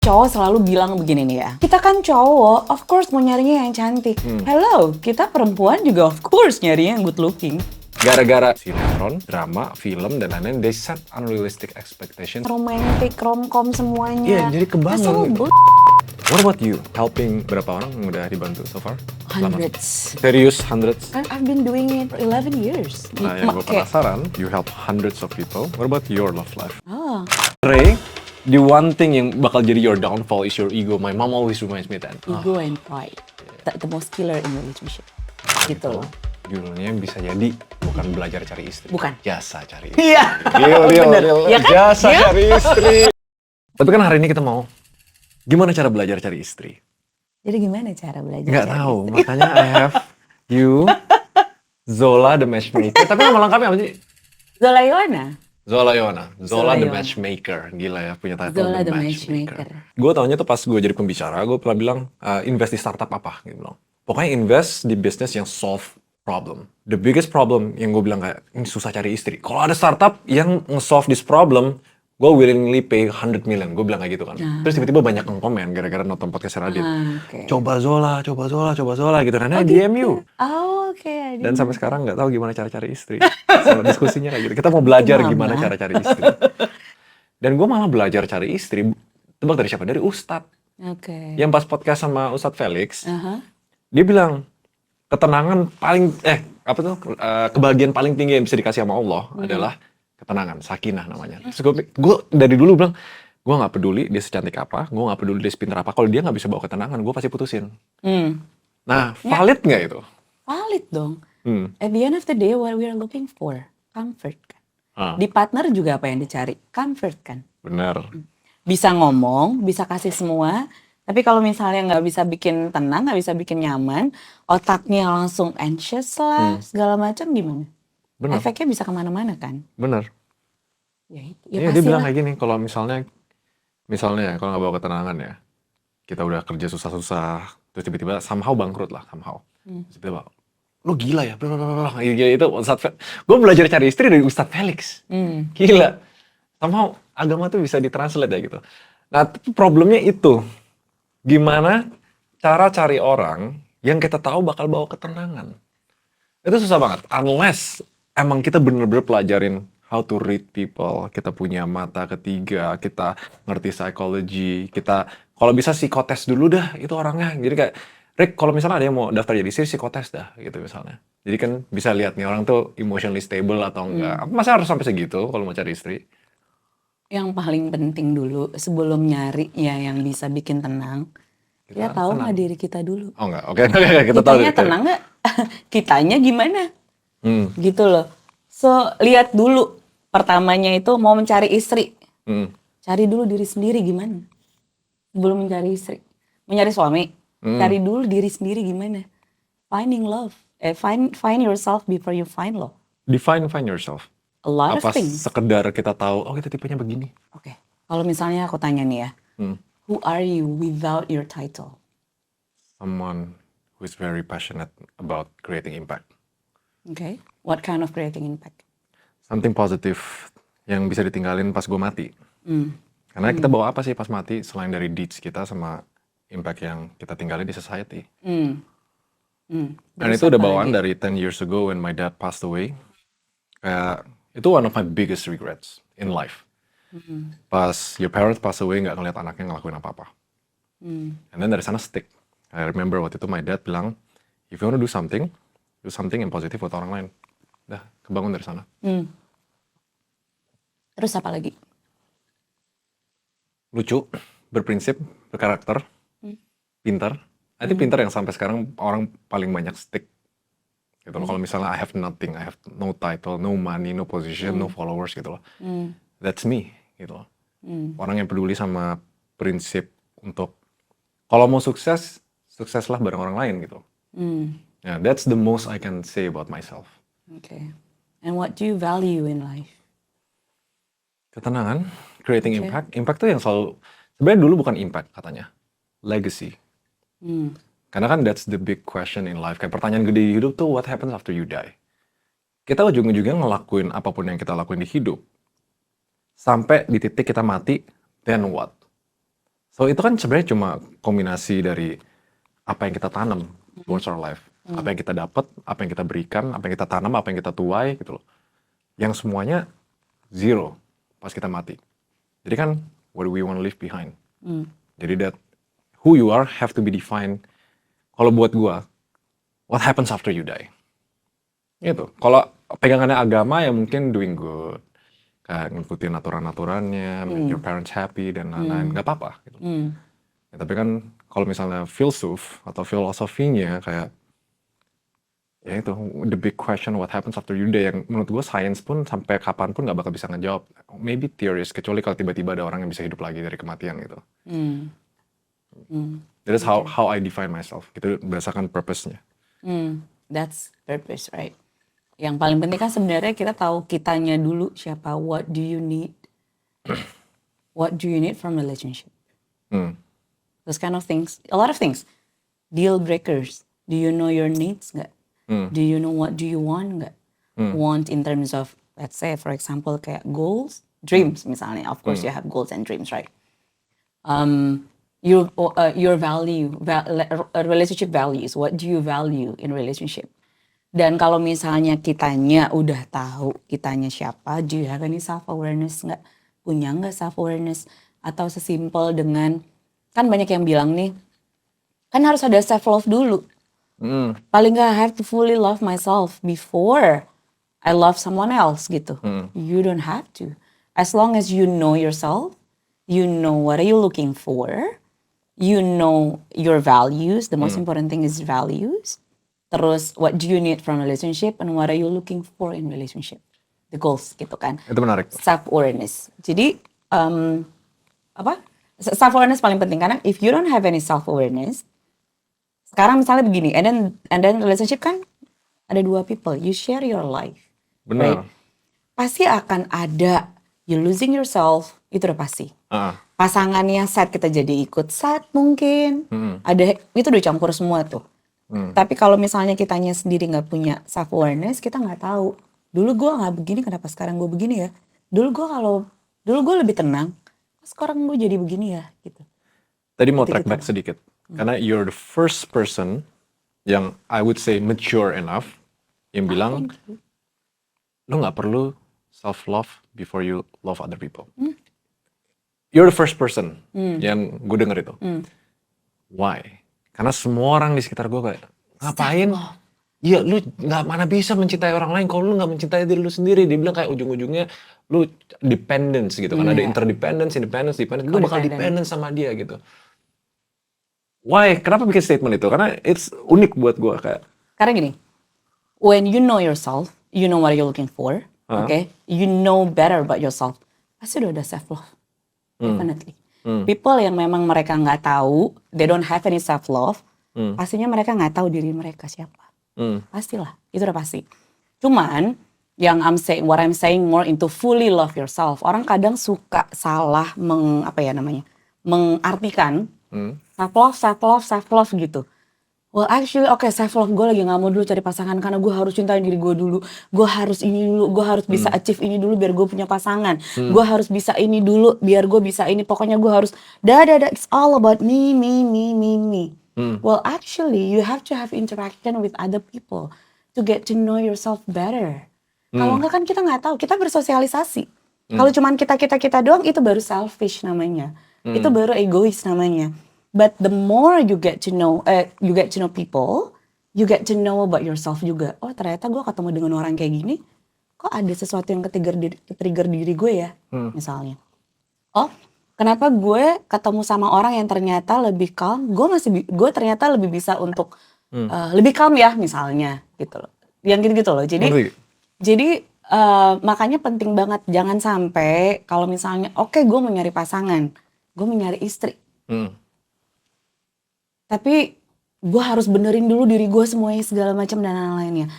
Cowok selalu bilang begini nih ya, kita kan cowok, of course mau nyarinya yang cantik. Hello, kita perempuan juga of course nyarinya yang good looking. Gara-gara sinetron, drama, film, dan lain-lain, they set unrealistic expectations. Romantic, romcom semuanya. Iya, jadi kebangun Asal gitu. What about you? Helping berapa orang yang udah dibantu so far? hundreds. Serius, hundreds? I've been doing it for 11 years. Nah, yang gue penasaran, you help hundreds of people. What about your love life? Oh, Ray, the one thing yang bakal jadi your downfall is your ego. My mom always reminds me that. ego and pride. The most killer in relationship. Gitu loh. Judulnya bisa jadi bukan belajar cari istri. Bukan. Jasa cari istri. Iya. Bener. Ya kan? Jasa Iya. cari istri. Tapi kan hari ini kita mau gimana cara belajar cari istri? Jadi gimana cara belajar? Nggak cari tahu, istri? makanya I have you, Zola the matchmaker. Tapi nama lengkapnya apa sih? Zola Ioana. Zola Ioana. Zola the Ioana. matchmaker. Gila ya punya title Zola the the matchmaker. matchmaker. Gue taunya tuh pas gue jadi pembicara, gue pernah bilang invest di startup apa gitu bilang. Pokoknya invest di bisnis yang solve problem. The biggest problem yang gue bilang kayak ini susah cari istri. Kalau ada startup yang nge-solve this problem, gue willingly pay 100 million. Gue bilang kayak gitu kan. Terus tiba-tiba banyak yang komen gara-gara nonton podcast Radit. Oke. Coba Zola gitu. Karena DM you. Oh, oke. Dan sampai sekarang nggak tahu gimana cara cari istri. Sama diskusinya kayak gitu. Kita mau belajar Mama. gimana cara cari istri. Dan gue malah belajar cari istri. Tebak dari siapa? Dari Ustadz. Oke. Yang pas podcast sama Ustadz Felix, Aha. dia bilang ketenangan paling kebahagiaan paling tinggi yang bisa dikasih sama Allah adalah ketenangan, sakinah namanya. Terus gue dari dulu bilang, gue nggak peduli dia secantik apa, gue nggak peduli dia sepintar apa. Kalau dia nggak bisa bawa ketenangan, gue pasti putusin. Nah, valid nggak itu? Valid dong. Hmm. At the end of the day, what we are looking for, comfort kan. Ah, Di partner juga apa yang dicari? Comfort kan. benar. Bisa ngomong, bisa kasih semua, tapi kalau misalnya nggak bisa bikin tenang, nggak bisa bikin nyaman, otaknya langsung anxious lah, segala macam gimana? Benar. Efeknya bisa kemana-mana kan? Benar. Ya itu. Iya, dia bilang kayak gini, kalau misalnya ya, kalau nggak bawa ketenangan ya, kita udah kerja susah-susah, terus tiba-tiba somehow bangkrut lah, somehow. Terus tiba-tiba, lo gila ya, blablabla. Gila, itu gue belajar cari istri dari Ustadz Felix. Gila. Somehow agama tuh bisa ditranslate ya gitu. Nah, tapi problemnya itu, gimana cara cari orang yang kita tahu bakal bawa ketenangan. Itu susah banget, unless emang kita bener-bener pelajarin how to read people, kita punya mata ketiga, kita ngerti psikologi, kita kalau bisa psikotes dulu dah itu orangnya. Jadi kayak, Rick, kalau misalnya ada yang mau daftar jadi istri, psikotes dah gitu misalnya. Jadi kan bisa lihat nih orang tuh emotionally stable atau enggak. Masa harus sampai segitu kalau mau cari istri? Yang paling penting dulu sebelum nyari ya yang bisa bikin tenang, kita tahu nggak diri kita dulu. Oh enggak, oke, kita tahu. Kitanya tenang nggak? Kitanya gimana? Hmm, Gitu loh. So, lihat dulu. Pertamanya itu mau mencari istri. hmm, Cari dulu diri sendiri gimana. Sebelum mencari istri. Mencari suami. Cari dulu diri sendiri gimana. Finding love. Find yourself before you find love. define yourself. A lot Apa of things. sekedar kita tahu, oh kita tipenya begini. Oke. Kalau misalnya aku tanya nih ya. Hmm. Who are you without your title? Someone who is very passionate about creating impact. Okay. What kind of creating impact? Something positive yang bisa ditinggalin pas gue mati. Karena kita bawa apa sih pas mati selain dari deeds kita sama impact yang kita tinggalin di society. Dan itu udah bawaan dari 10 years ago when my dad passed away. Kayak itu one of my biggest regrets in life. Pas your parents pass away nggak ngeliat anaknya ngelakuin apa-apa. And then dari sana stick. I remember waktu itu my dad bilang, if you want to do something yang positif buat orang lain. Udah, kebangun dari sana. Terus apa lagi? Lucu, berprinsip, berkarakter, pintar. I think pintar yang sampai sekarang orang paling banyak stick. Gitu loh. Kalau misalnya I have nothing, I have no title, no money, no position, no followers gitu loh. That's me gitu loh. Orang yang peduli sama prinsip untuk kalau mau sukses, sukseslah bareng orang lain gitu. Yeah, that's the most I can say about myself. Okay. And what do you value in life? Ketenangan, creating impact. Impact tuh yang selalu, sebenarnya dulu bukan impact katanya, legacy. Karena kan that's the big question in life. Kayak pertanyaan gede di hidup tuh, what happens after you die? Kita ujung-ujungnya ngelakuin apapun yang kita lakuin di hidup. Sampai di titik kita mati, then what? So itu kan sebenarnya cuma kombinasi dari apa yang kita tanam towards our life. Apa yang kita dapat, apa yang kita berikan, apa yang kita tanam, apa yang kita tuai gitu loh. Yang semuanya zero pas kita mati. Jadi kan what do we want to leave behind? Jadi that who you are have to be defined. Kalau buat gua, what happens after you die? Gitu. Kalau pegangannya agama ya mungkin doing good. Kayak ngikutin aturan-aturannya, make your parents happy dan lain-lain. Nggak apa-apa gitu. Ya, tapi kan kalau misalnya filsuf atau filosofinya kayak ya itu the big question what happens after you die yang menurut gue science pun sampai kapanpun nggak bakal bisa ngejawab. Maybe theories kecuali kalau tiba-tiba ada orang yang bisa hidup lagi dari kematian gitu. That is how I define myself. Gitu berdasarkan purpose-nya. That's purpose, right? Yang paling penting kan sebenarnya kita tahu kitanya dulu siapa. What do you need? What do you need from relationship? Those kind of things. A lot of things. Deal breakers. Do you know your needs nggak? Do you know what do you want nggak? Want in terms of, let's say for example kayak goals, dreams misalnya. Of course you have goals and dreams, right? Your relationship values. What do you value in relationship? Dan kalau misalnya kitanya udah tahu kitanya siapa, do you have any self awareness nggak? Punya nggak self awareness? Atau sesimpel dengan, kan banyak yang bilang nih, kan harus ada self love dulu. Paling nggak I have to fully love myself before I love someone else gitu. You don't have to. As long as you know yourself, you know what are you looking for, you know your values. The most important thing is values. Terus what do you need from relationship and what are you looking for in relationship? The goals gitu kan. Itu menarik. Self awareness. Jadi self awareness paling penting karena if you don't have any self awareness, sekarang misalnya begini, and then relationship kan ada dua people, you share your life. Benar. Right? Pasti akan ada you losing yourself, itu udah pasti. Pasangannya sad kita jadi ikut sad mungkin. Ada itu udah campur semua tuh. Tapi kalau misalnya kitanya sendiri nggak punya self awareness, kita nggak tahu. Dulu gue nggak begini, kenapa sekarang gue begini ya? Dulu gue lebih tenang, sekarang gue jadi begini ya, gitu. Tadi mau track back sedikit. Karena you're the first person yang I would say mature enough yang bilang lo nggak perlu self love before you love other people. You're the first person yang gue denger itu. Why? Karena semua orang di sekitar gue kayak ngapain? Iya, lu nggak mana bisa mencintai orang lain kalau lu nggak mencintai diri lu sendiri. Dia bilang kayak ujung-ujungnya lu dependence gitu. Karena ada interdependence, independence, dependence. Lu bakal dependent sama dia gitu. Why? Kenapa bikin statement itu? Karena it's unik buat gue kayak. Karena gini, when you know yourself, you know what you're looking for, okay? You know better about yourself. Pasti udah ada self love, definitely. People yang memang mereka nggak tahu, they don't have any self love, pastinya mereka nggak tahu diri mereka siapa. Pastilah, itu udah pasti. Cuman yang what I'm saying more into fully love yourself. Orang kadang suka salah mengartikan self love gitu. Well actually self love gue lagi gak mau dulu cari pasangan karena gue harus cintain diri gue dulu. Gue harus ini dulu, gue harus bisa achieve ini dulu biar gue punya pasangan. Gue harus bisa ini dulu biar gue bisa ini. Pokoknya gue harus it's all about me. Well actually you have to have interaction with other people to get to know yourself better. Kalau enggak kan kita gak tahu, kita bersosialisasi. Kalau cuman kita doang itu baru selfish namanya. Itu baru egois namanya. But the more you get to know people, you get to know about yourself juga. Oh ternyata gue ketemu dengan orang kayak gini, kok ada sesuatu yang ke-trigger diri gue ya, misalnya. Oh kenapa gue ketemu sama orang yang ternyata lebih calm, gue ternyata lebih bisa untuk lebih calm ya misalnya, gitu loh. Yang gitu loh. Jadi makanya penting banget jangan sampai kalau misalnya gue mau nyari pasangan, gue mau nyari istri. Tapi gue harus benerin dulu diri gue semuanya segala macam dan lain-lainnya.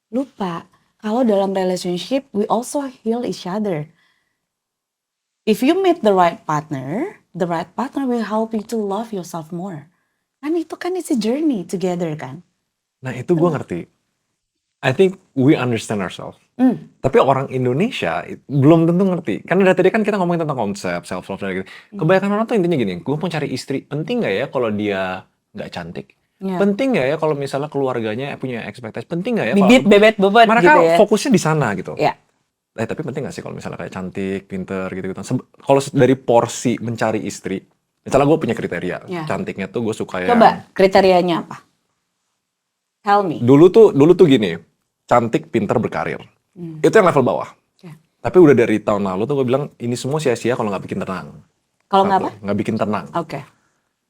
Lupa, kalau dalam relationship we also heal each other. If you meet the right partner will help you to love yourself more. Kan itu kan it's a journey together kan. Nah itu gue ngerti. I think we understand ourselves. Tapi orang Indonesia belum tentu ngerti. Karena dari tadi kan kita ngomongin tentang konsep self love dan gitu. Kebanyakan orang tuh intinya gini, gue mau cari istri, penting nggak ya kalau dia nggak cantik? Ya. Penting nggak ya kalau misalnya keluarganya punya ekspektasi? Penting nggak ya Bibit, kalau bebet, bobot mereka gitu ya. fokusnya di sana gitu. Ya. Tapi penting nggak sih kalau misalnya kayak cantik, pinter gitu-gitu. Kalau dari porsi mencari istri, misalnya gue punya kriteria, Ya. cantiknya tuh gue suka yang Coba kriterianya apa? Tell me. dulu tuh gini, cantik, pinter, berkarir. Itu yang level bawah. Oke. Tapi udah dari tahun lalu tuh gue bilang ini semua sia-sia kalau nggak bikin tenang. Kalau nggak Satu, apa? nggak bikin tenang. Oke.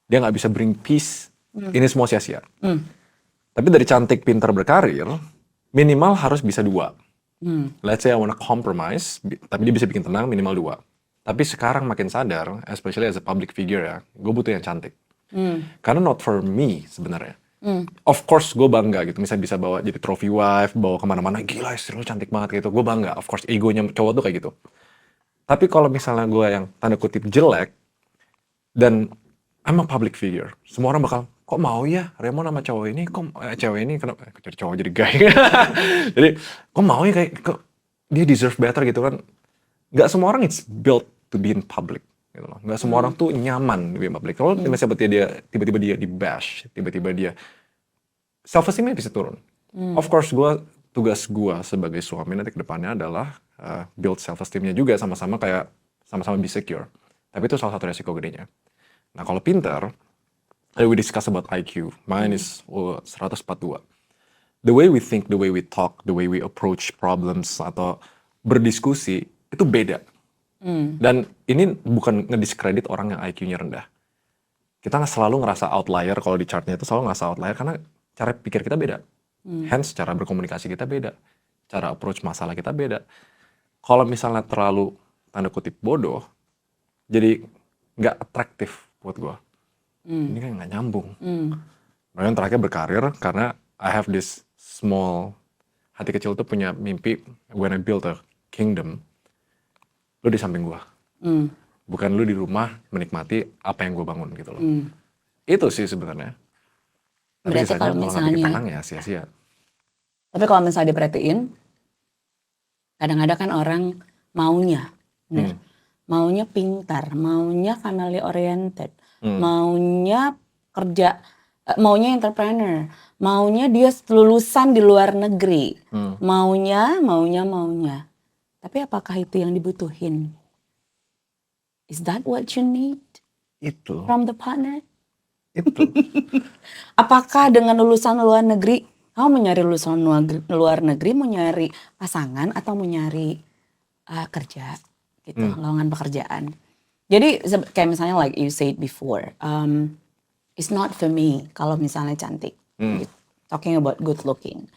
Dia nggak bisa bring peace. Ini semua sia-sia. Tapi dari cantik, pinter, berkarir, minimal harus bisa 2. Let's say I wanna compromise, tapi dia bisa bikin tenang minimal 2. Tapi sekarang makin sadar, especially as a public figure ya, gue butuh yang cantik. Karena not for me sebenarnya. Of course gue bangga gitu, misalnya bisa bawa jadi trophy wife, bawa kemana-mana, gila istri lu cantik banget gitu, gue bangga. Of course egonya cowok tuh kayak gitu. Tapi kalau misalnya gue yang tanda kutip jelek, dan I'm a public figure, semua orang bakal, kok mau ya Raymond sama cowok ini, kok cewek ini, kenapa jadi cowok jadi gay. Jadi kok mau ya kayak, kok dia deserve better gitu kan. Gak semua orang it's built to be in public. Gitu loh. Nggak semua orang tuh nyaman di public. Kalau misalnya tiba-tiba dia di bash, tiba-tiba dia self esteemnya bisa turun. Of course tugas gue sebagai suami nanti ke depannya adalah build self esteemnya juga sama-sama kayak sama-sama be secure. Tapi itu salah satu resiko gedenya. Nah kalau pinter, we discuss about IQ. Mine is 142. The way we think, the way we talk, the way we approach problems atau berdiskusi itu beda. Dan ini bukan ngediskredit orang yang IQ-nya rendah. Kita selalu ngerasa outlier kalau di chartnya itu selalu ngerasa outlier karena cara pikir kita beda. Hence cara berkomunikasi kita beda. Cara approach masalah kita beda. Kalau misalnya terlalu tanda kutip bodoh, jadi nggak atraktif buat gue. Ini kan nggak nyambung. Yang terakhir berkarir karena I have this small, hati kecil tuh punya mimpi when I build a kingdom. Lu di samping gua. Bukan lu di rumah menikmati apa yang gua bangun gitu loh. Itu sih sebenarnya. Tapi Berarti sisanya kalau nggak bikin misalnya, tenang ya sia-sia. tapi kalau misalnya diperhatiin, kadang-kadang kan orang maunya, bener, maunya pintar, maunya family oriented, maunya kerja, maunya entrepreneur, maunya dia lulusan di luar negeri, maunya. Tapi apakah itu yang dibutuhin? Is that what you need Itu. from the partner? Itu. Apakah dengan lulusan luar negeri, kamu mau nyari lulusan luar negeri, mau nyari pasangan atau mau nyari kerja gitu, lowongan pekerjaan. Jadi kayak misalnya like you said before, it's not for me kalau misalnya cantik. Gitu. Talking about good looking.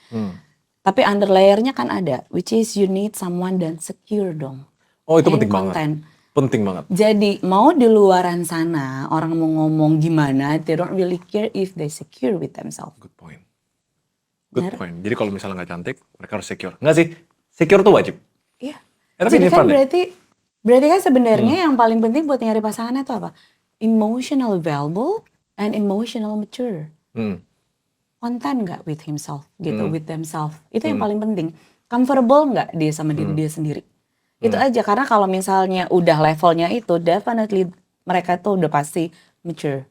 Tapi under layernya kan ada, which is you need someone dan secure dong. Oh itu And penting banget. content. Penting banget. Jadi mau di luaran sana orang mau ngomong gimana, they don't really care if they secure with themselves. Good point. Good point. Jadi kalau misalnya nggak cantik, mereka harus secure. Nggak sih? Secure tuh wajib. Iya. Tapi Jadi ini kan fun deh. berarti kan sebenarnya yang paling penting buat nyari pasangannya itu apa? Emotional available and emotional mature. Konten nggak with himself gitu, with themselves. Itu yang paling penting. Comfortable nggak dia sama diri dia sendiri. Itu aja, karena kalau misalnya udah levelnya itu, definitely mereka tuh udah pasti mature.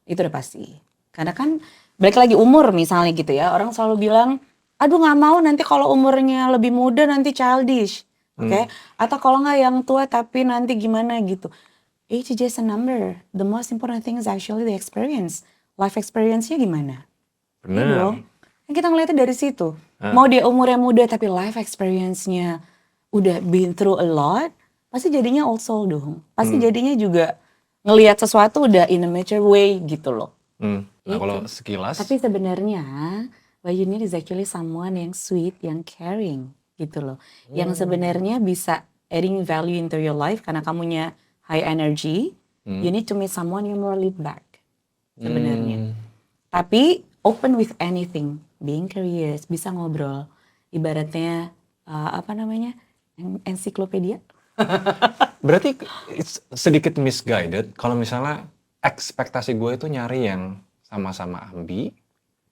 Itu udah pasti. Karena kan balik lagi umur misalnya gitu ya, orang selalu bilang, aduh nggak mau nanti kalau umurnya lebih muda nanti childish. Oke? Atau kalau nggak yang tua tapi nanti gimana gitu. Age is just a number. The most important thing is actually the experience. Life experience-nya gimana? Iya Bener. dong. Kan kita ngeliatnya dari situ. Mau dia umurnya muda tapi life experience-nya udah been through a lot, pasti jadinya old soul dong. Pasti jadinya juga ngelihat sesuatu udah in a mature way gitu loh. Nah kalau sekilas, Tapi sebenarnya what you need is actually someone yang sweet, yang caring gitu loh. Yang sebenarnya bisa adding value into your life karena kamunya high energy. You need to meet someone yang more laid back sebenarnya. Tapi open with anything, being curious, bisa ngobrol. Ibaratnya apa namanya? Ensiklopedia. berarti it's sedikit misguided kalau misalnya ekspektasi gue itu nyari yang sama-sama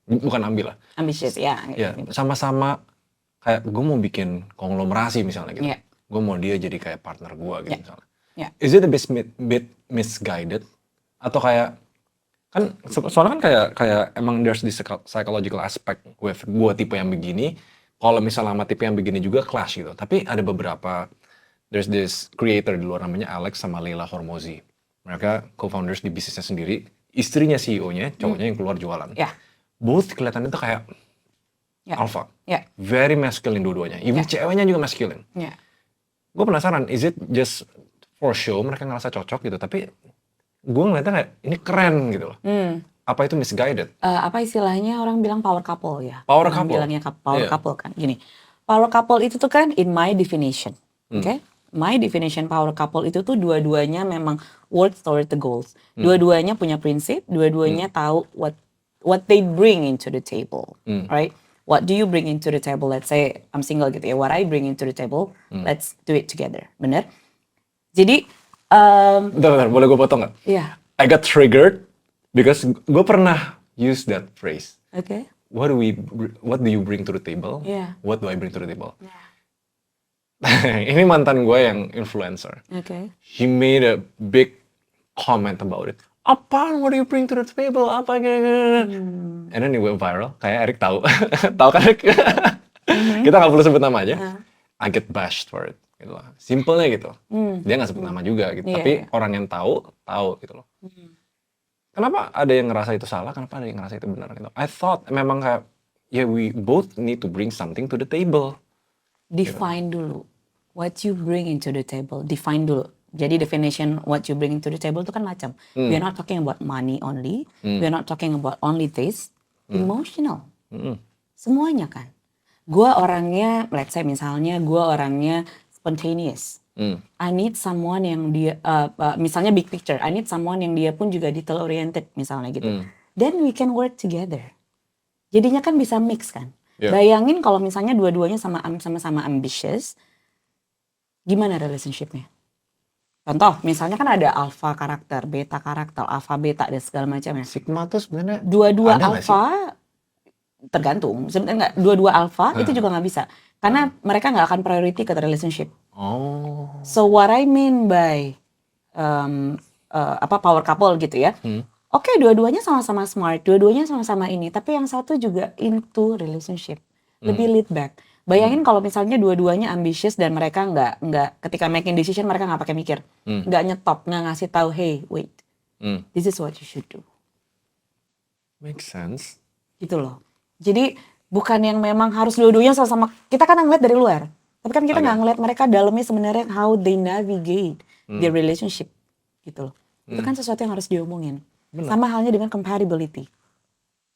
bukan ambi lah. Ambitious ya. Ya, sama-sama kayak gue mau bikin konglomerasi misalnya gitu. Iya. Gue mau dia jadi kayak partner gue gitu Iya. misalnya. Iya. Is it a bit misguided? Atau kayak kan soalnya kan kayak emang there's this psychological aspect with gue tipe yang begini. Kalau misalnya sama tipe yang begini juga clash gitu. Tapi ada beberapa, there's this creator di luar namanya Alex sama Leila Hormozi. Mereka co-founders di bisnisnya sendiri. Istrinya CEO-nya, cowoknya yang keluar jualan. Ya. Both kelihatannya tuh kayak Ya. alpha. Ya. Very masculine dua-duanya. Even ceweknya juga masculine. Ya. Gue penasaran, is it just for show mereka ngerasa cocok gitu? Tapi gue ngeliatnya kayak ini keren gitu loh. Apa itu misguided? Apa istilahnya orang bilang power couple ya? Power Orang couple. bilangnya power Iya. couple kan. Gini, power couple itu tuh kan in my definition, oke? My definition power couple itu tuh dua-duanya memang work toward the goals. Dua-duanya punya prinsip, dua-duanya tahu what they bring into the table, right? What do you bring into the table? Let's say I'm single gitu ya. What I bring into the table, let's do it together. Bener? Jadi, Bentar, boleh gue potong nggak? ya, I got triggered because gue pernah use that phrase. oke. What do you bring to the table? Yeah. What do I bring to the table? Ini mantan gue yang influencer. Oke. He made a big comment about it. Apaan, what do you bring to the table? Apa gini? And then it went viral. Kayak Eric tahu. Tahu kan Eric? Kita nggak perlu sebut nama aja. I get bashed for it. Gitu lah. Simpelnya gitu. Dia nggak sebut nama juga gitu. Iya, Tapi iya. orang yang tahu gitu loh. Kenapa ada yang ngerasa itu salah? Kenapa ada yang ngerasa itu benar gitu? I thought memang kayak, yeah, we both need to bring something to the table. Define dulu what you bring into the table. Define dulu. Jadi definition what you bring into the table itu kan macam. We are not talking about money only. We are not talking about only taste. Emotional. Semuanya kan. Gua orangnya, let's say misalnya gua orangnya spontaneous. I need someone yang dia, misalnya big picture. I need someone yang dia pun juga detail oriented misalnya gitu. Then we can work together. Jadinya kan bisa mix kan. Yeah. Bayangin kalau misalnya dua-duanya sama-sama ambitious, gimana relationshipnya? Contoh, misalnya kan ada alpha karakter, beta karakter, alpha beta dan segala macamnya. Sigma tuh sebenarnya Dua-dua ada nggak sih? alpha tergantung. Sebenarnya nggak, dua-dua alpha itu juga nggak bisa, karena mereka nggak akan priority ke relationship. Oh. So what I mean by power couple gitu ya. Oke, dua-duanya sama-sama smart, dua-duanya sama-sama ini, tapi yang satu juga into relationship, lebih laid back. Bayangin kalau misalnya dua-duanya ambitious dan mereka nggak ketika making decision mereka nggak pakai mikir, nggak nyetop, nggak ngasih tahu, hey wait, this is what you should do, Make sense. gitu loh. Jadi bukan yang memang harus dua-duanya sama-sama. Kita kan ngeliat dari luar, tapi kan kita nggak ngeliat mereka dalamnya sebenarnya how they navigate their relationship, gitu loh. Itu kan sesuatu yang harus diomongin. Sama halnya dengan compatibility.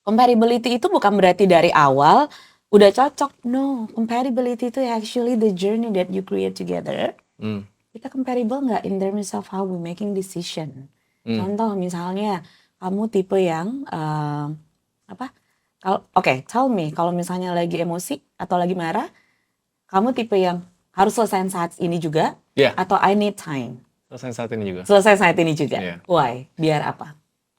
Compatibility itu bukan berarti dari awal udah cocok. No, compatibility itu actually the journey that you create together. Kita compatible nggak in terms of how we making decision. Contoh misalnya kamu tipe yang tell me kalau misalnya lagi emosi atau lagi marah, kamu tipe yang harus selesai saat ini juga, Yeah. atau I need time. Selesai saat ini juga. Selesai saat ini juga. Iya. Why? Biar apa?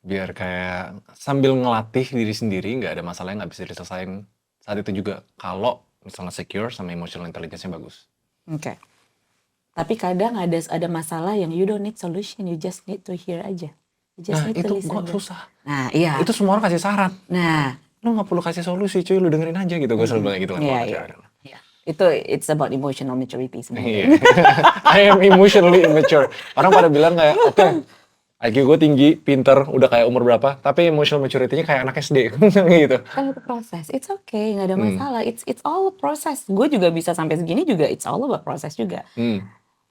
Biar kayak sambil ngelatih diri sendiri, nggak ada masalah yang nggak bisa diselesain saat itu juga. Kalau misalnya secure sama emotional intelligence-nya bagus. Oke. Tapi kadang ada masalah yang you don't need solution, you just need to hear aja. You just Nah need itu to listen gua aja. susah. Nah, iya. Itu semua orang kasih saran. Nah, Lu nggak perlu kasih solusi cuy, lu dengerin aja gitu. Gue selalu bilang gitu kan. iya, kalau iya. cewek. Iya. Itu it's about emotional maturity sebenarnya. Iya. I am emotionally immature. Orang pada bilang kayak, oke, IQ gue tinggi, pinter, udah kayak umur berapa, tapi emotional maturity-nya kayak anak SD. gitu. Kan itu proses. It's okay, nggak ada masalah. It's all a process. Gue juga bisa sampai segini juga it's all about proses juga.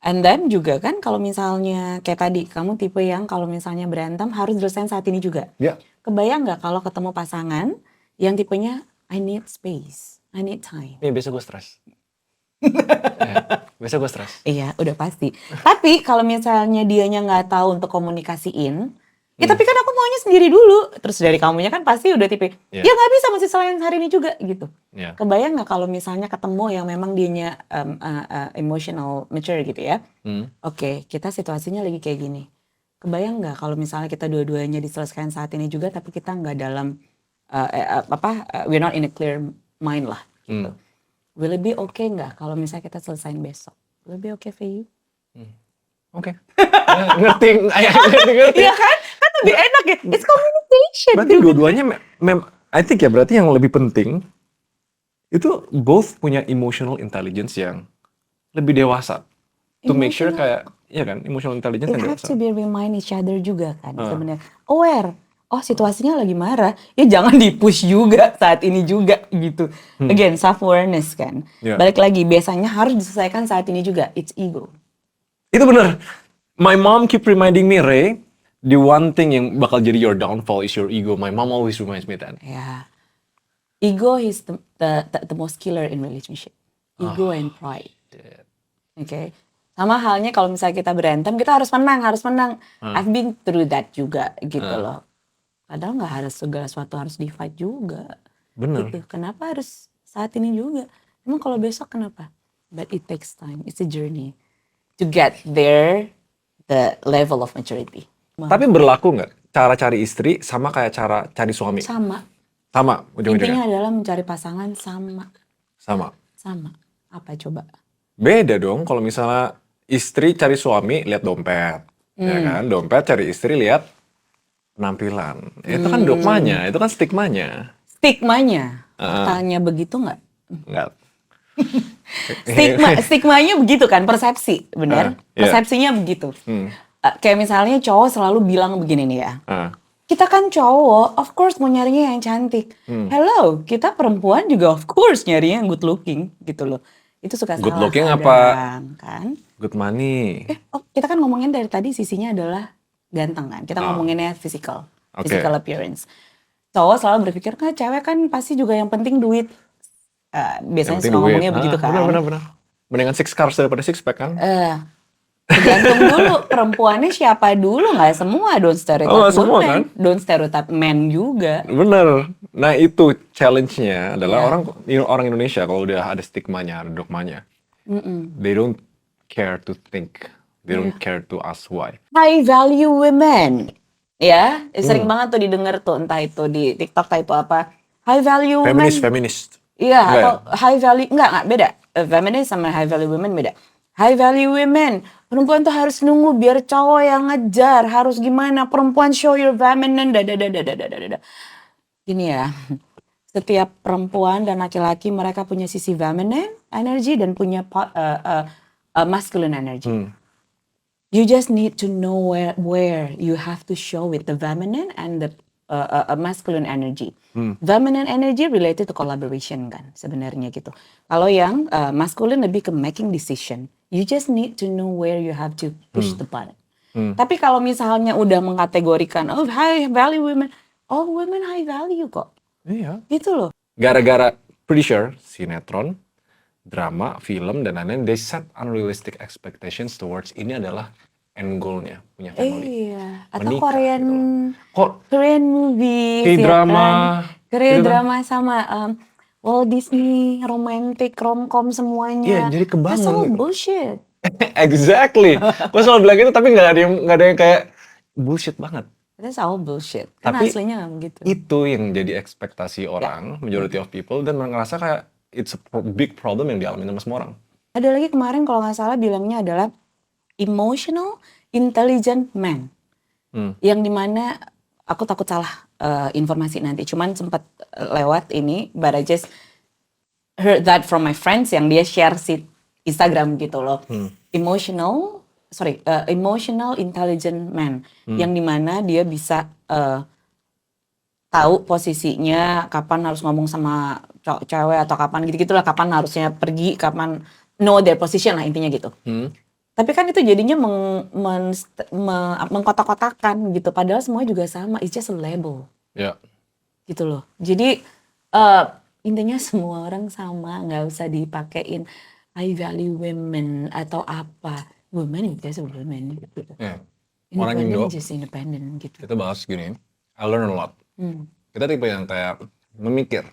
And then juga kan kalau misalnya kayak tadi kamu tipe yang kalau misalnya berantem harus selesai saat ini juga. Ya. Kebayang nggak kalau ketemu pasangan yang tipenya I need space, I need time. Iya, biasa gue stres. Ya, biasa gue stres. Iya, udah pasti. Tapi kalau misalnya dianya nggak tahu untuk komunikasiin, ya tapi kan aku maunya sendiri dulu. Terus dari kamunya kan pasti udah tipe, Iya. ya nggak bisa masih selain hari ini juga gitu. Iya. Kebayang nggak kalau misalnya ketemu yang memang dianya emotional mature gitu ya. Oke, kita situasinya lagi kayak gini. Kebayang nggak kalau misalnya kita dua-duanya diselesaikan saat ini juga, tapi kita nggak dalam we're not in a clear mind lah. Gitu. will it be okay nggak kalau misalnya kita selesain besok? Will it be okay for you? Oke. Ngerti. Iya kan? Kan lebih enak ya. It's communication. Berarti dua-duanya I think ya berarti yang lebih penting itu both punya emotional intelligence yang lebih dewasa. To make sure kayak, iya kan, emotional intelligence It yang have dewasa. to be remind each other juga kan sebenarnya. Aware. Oh situasinya lagi marah. Ya jangan di-push juga saat ini juga gitu. Again, self-awareness kan. Yeah. Balik lagi, biasanya harus diselesaikan saat ini juga. It's ego. Itu bener. My mom keep reminding me, Ray, the one thing yang bakal jadi your downfall is your ego. My mom always reminds me that. Ya. Ego is the most killer in relationship. Ego and pride. Oke. Sama halnya kalau misalnya kita berantem, kita harus menang. I've been through that juga gitu loh. Padahal nggak harus segala sesuatu harus di fight juga. Bener. Gitu. Kenapa harus saat ini juga? Emang kalau besok kenapa? But it takes time. It's a journey to get there, the level of maturity. Tapi berlaku nggak cara cari istri sama kayak cara cari suami? Sama. Sama, ujung-ujungnya. Intinya adalah mencari pasangan sama. Sama. Apa coba? Beda dong kalau misalnya istri cari suami lihat dompet. Ya kan? Dompet cari istri lihat penampilan. Itu kan dogmanya, itu kan stigmanya. Stigmanya. Faktanya begitu nggak? Enggak. Stigmanya begitu kan, persepsi, benar? Iya. Persepsinya begitu. Kayak misalnya cowok selalu bilang begini nih ya. Kita kan cowok, of course mau nyarinya yang cantik. Hello, kita perempuan juga of course nyarinya yang good looking gitu loh. Itu suka Good salah looking kadang, apa? kan? Good money. Kita kan ngomongin dari tadi sisinya adalah ganteng kan. Kita ngomonginnya physical appearance. Cowok selalu berpikir kan cewek kan pasti juga yang penting duit. Biasanya suka ngomongnya begitu kan. Benar. Mendingan 6 cars daripada 6 pack kan? Tergantung dulu perempuannya siapa dulu, nggak semua don't stereotype nggak semua, women, kan? don't stereotype men juga. Bener. Nah itu challenge-nya adalah orang Indonesia kalau udah ada stigmanya, ada dogmanya. They don't care to think. They don't care to ask why. High value women. Ya, sering banget tuh didengar tuh entah itu di TikTok entah itu apa. High value women. Feminist. Iya, Enggak atau high value enggak beda. Feminist sama high value women beda. High value women, perempuan tuh harus nunggu biar cowok yang ngejar, harus gimana? Perempuan show your feminine, Gini ya, setiap perempuan dan laki-laki mereka punya sisi feminine energy dan punya masculine energy. You just need to know where you have to show it, the feminine and the masculine energy. Feminine energy related to collaboration kan sebenarnya gitu. Kalau yang masculine lebih ke making decision. You just need to know where you have to push the button. Tapi kalau misalnya udah mengkategorikan high value women, all women high value kok. Iya. Gitu loh. Gara-gara pretty sure sinetron, drama, film dan lain-lain, they set unrealistic expectations towards ini adalah end goal-nya punya family. Iya. Atau Menikah, Korean Kok Korean movie, K-drama, Korean gitu kan? drama sama Walt Disney, romantic, romcom semuanya. Iya, jadi kebangun That's all gitu. bullshit. Exactly. Gue selalu bilang gitu tapi nggak ada yang kayak bullshit banget. That's all bullshit. Karena Tapi aslinya nggak begitu. Itu yang jadi ekspektasi orang, majority of people, dan ngerasa kayak it's a big problem yang dialami sama semua orang. Ada lagi kemarin kalau nggak salah bilangnya adalah emotional intelligent man. Yang dimana aku takut salah informasi nanti. Cuman sempat lewat ini, but I just heard that from my friends yang dia share si Instagram gitu loh. Emotional intelligent man. Yang dimana dia bisa tahu posisinya, kapan harus ngomong sama cewek atau kapan gitu-gitulah, kapan harusnya pergi, kapan know their position lah intinya gitu. Tapi kan itu jadinya mengkotak-kotakan gitu, padahal semua juga sama, it's just a label. Ya. Gitu loh. Jadi intinya semua orang sama, nggak usah dipakein I value women atau apa. Women is just a women gitu. Yeah. Orang Indo, Independent just independent gitu. kita bahas gini, I learn a lot. Kita tipe yang kayak pemikir.